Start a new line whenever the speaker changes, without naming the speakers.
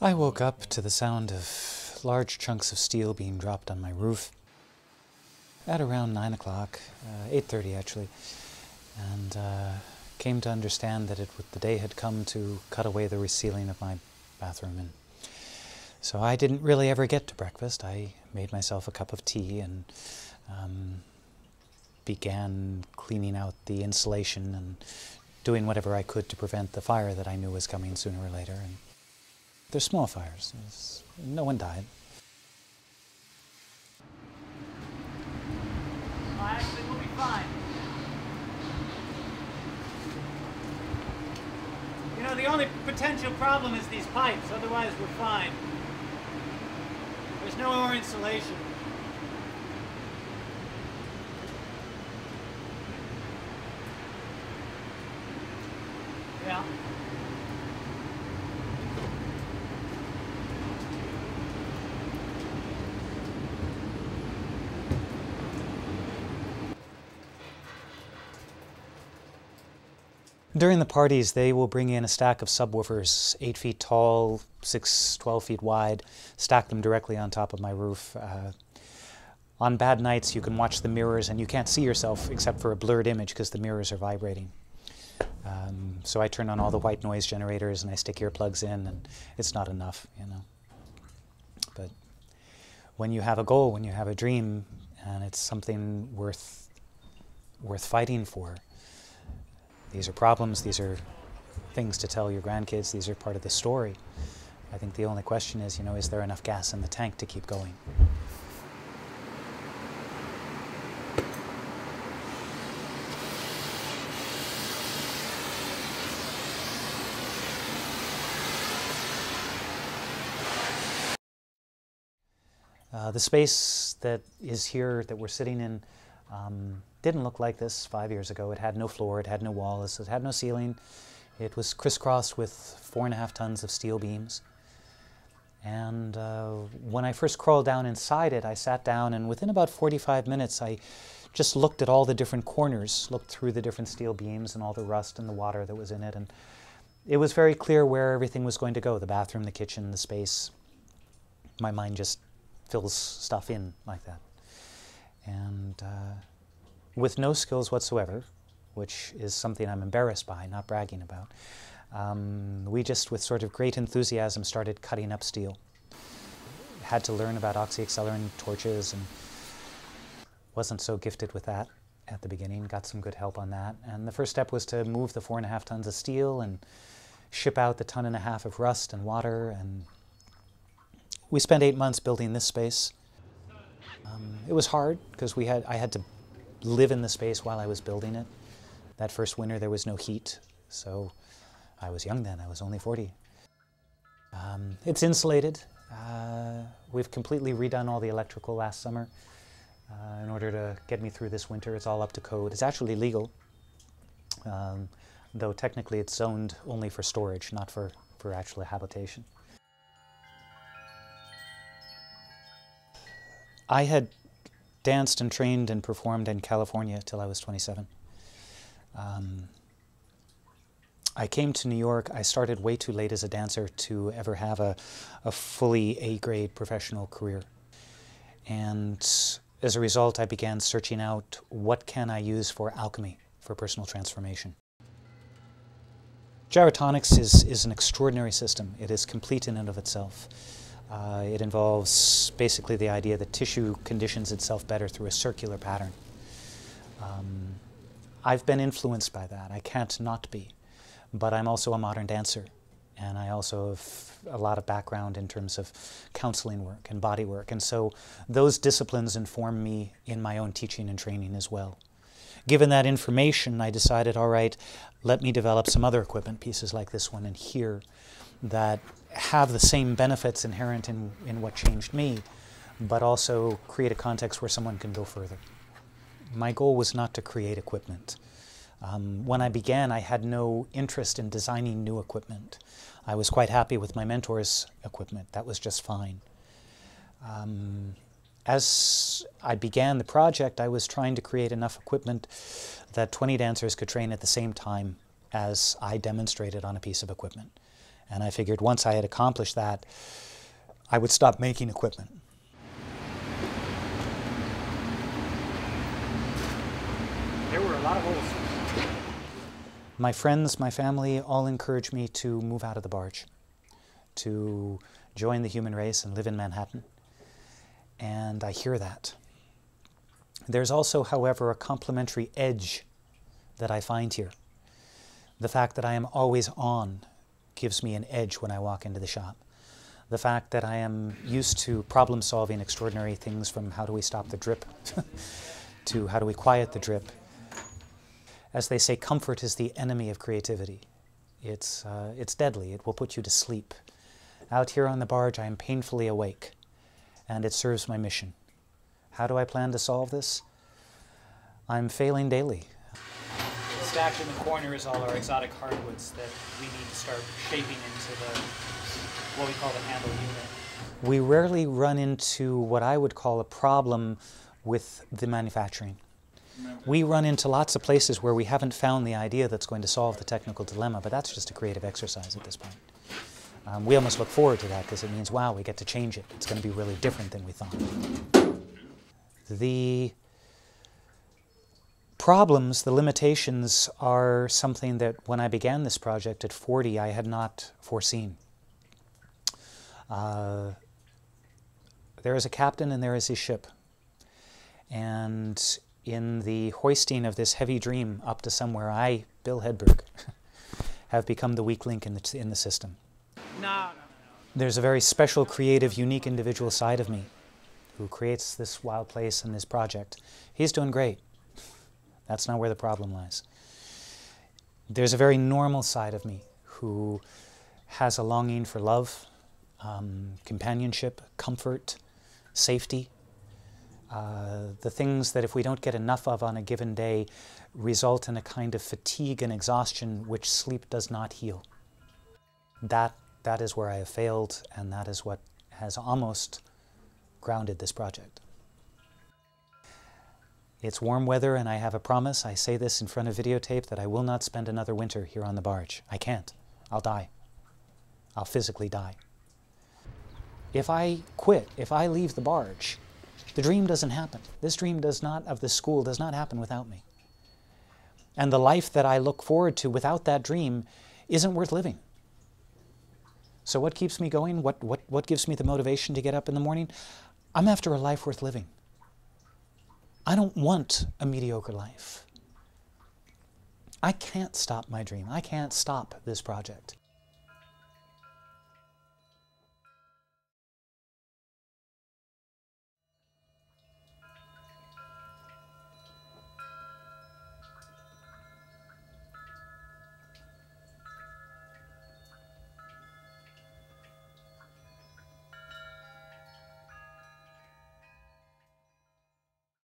I woke up to the sound of large chunks of steel being dropped on my roof at around 9 o'clock, 8:30 actually, and came to understand that the day had come to cut away the resealing of my bathroom. And so I didn't really ever get to breakfast. I made myself a cup of tea and began cleaning out the insulation and doing whatever I could to prevent the fire that I knew was coming sooner or later. And they're small fires. No one died.
Actually, we'll be fine. You know, the only potential problem is these pipes. Otherwise, we're fine. There's no more insulation. Yeah.
During the parties, they will bring in a stack of subwoofers, 8 feet tall, 12 feet wide, stack them directly on top of my roof. On bad nights, you can watch the mirrors and you can't see yourself except for a blurred image because the mirrors are vibrating. So I turn on all the white noise generators and I stick earplugs in, and it's not enough, you know. But when you have a goal, when you have a dream, and it's something worth fighting for, these are problems, these are things to tell your grandkids, these are part of the story. I think the only question is, you know, is there enough gas in the tank to keep going? The space that is here, that we're sitting in, didn't look like this 5 years ago. It had no floor, it had no walls, it had no ceiling. It was crisscrossed with 4.5 tons of steel beams. And when I first crawled down inside it, I sat down, and within about 45 minutes, I just looked at all the different corners, looked through the different steel beams and all the rust and the water that was in it. And it was very clear where everything was going to go, the bathroom, the kitchen, the space. My mind just fills stuff in like that. And with no skills whatsoever, which is something I'm embarrassed by, not bragging about, we just, with sort of great enthusiasm, started cutting up steel. Had to learn about oxyaccelerant torches, and wasn't so gifted with that at the beginning. Got some good help on that. And the first step was to move the 4.5 tons of steel and ship out the 1.5 tons of rust and water. And we spent 8 months building this space. It was hard because I had to live in the space while I was building it. That first winter there was no heat, so I was young then, I was only 40. It's insulated. We've completely redone all the electrical last summer in order to get me through this winter. It's all up to code. It's actually legal, though technically it's zoned only for storage, not for actual habitation. I had danced and trained and performed in California till I was 27. I came to New York. I started way too late as a dancer to ever have a fully A-grade professional career. And as a result, I began searching out what can I use for alchemy, for personal transformation. Gyrotonics is an extraordinary system. It is complete in and of itself. It involves basically the idea that tissue conditions itself better through a circular pattern. I've been influenced by that. I can't not be. But I'm also a modern dancer, and I also have a lot of background in terms of counseling work and body work. And so those disciplines inform me in my own teaching and training as well. Given that information, I decided, all right, let me develop some other equipment, pieces like this one and here, that have the same benefits inherent in what changed me, but also create a context where someone can go further. My goal was not to create equipment. When I began, I had no interest in designing new equipment. I was quite happy with my mentor's equipment. That was just fine. As I began the project, I was trying to create enough equipment that 20 dancers could train at the same time as I demonstrated on a piece of equipment. And I figured once I had accomplished that, I would stop making equipment.
There were a lot of holes.
My friends, my family all encouraged me to move out of the barge, to join the human race and live in Manhattan. And I hear that. There's also, however, a complementary edge that I find here. The fact that I am always on gives me an edge when I walk into the shop. The fact that I am used to problem-solving extraordinary things, from how do we stop the drip to how do we quiet the drip. As they say, comfort is the enemy of creativity. It's deadly. It will put you to sleep. Out here on the barge, I am painfully awake, and it serves my mission. How do I plan to solve this? I'm failing daily.
Stacked in the corner is all our exotic hardwoods that we need to start shaping into what we call the handle unit.
We rarely run into what I would call a problem with the manufacturing. We run into lots of places where we haven't found the idea that's going to solve the technical dilemma, but that's just a creative exercise at this point. We almost look forward to that because it means, wow, we get to change it. It's going to be really different than we thought. The problems, the limitations, are something that when I began this project at 40, I had not foreseen. There is a captain and there is his ship. And in the hoisting of this heavy dream up to somewhere, I, Bill Hedberg, have become the weak link in the system.
No.
There's a very special, creative, unique individual side of me who creates this wild place and this project. He's doing great. That's not where the problem lies. There's a very normal side of me who has a longing for love, companionship, comfort, safety. The things that if we don't get enough of on a given day result in a kind of fatigue and exhaustion which sleep does not heal. That is where I have failed, and that is what has almost grounded this project. It's warm weather, and I have a promise. I say this in front of videotape, that I will not spend another winter here on the barge. I can't. I'll die. I'll physically die. If I quit, if I leave the barge, the dream doesn't happen. This dream of the school does not happen without me. And the life that I look forward to without that dream isn't worth living. So what keeps me going? What gives me the motivation to get up in the morning? I'm after a life worth living. I don't want a mediocre life. I can't stop my dream. I can't stop this project.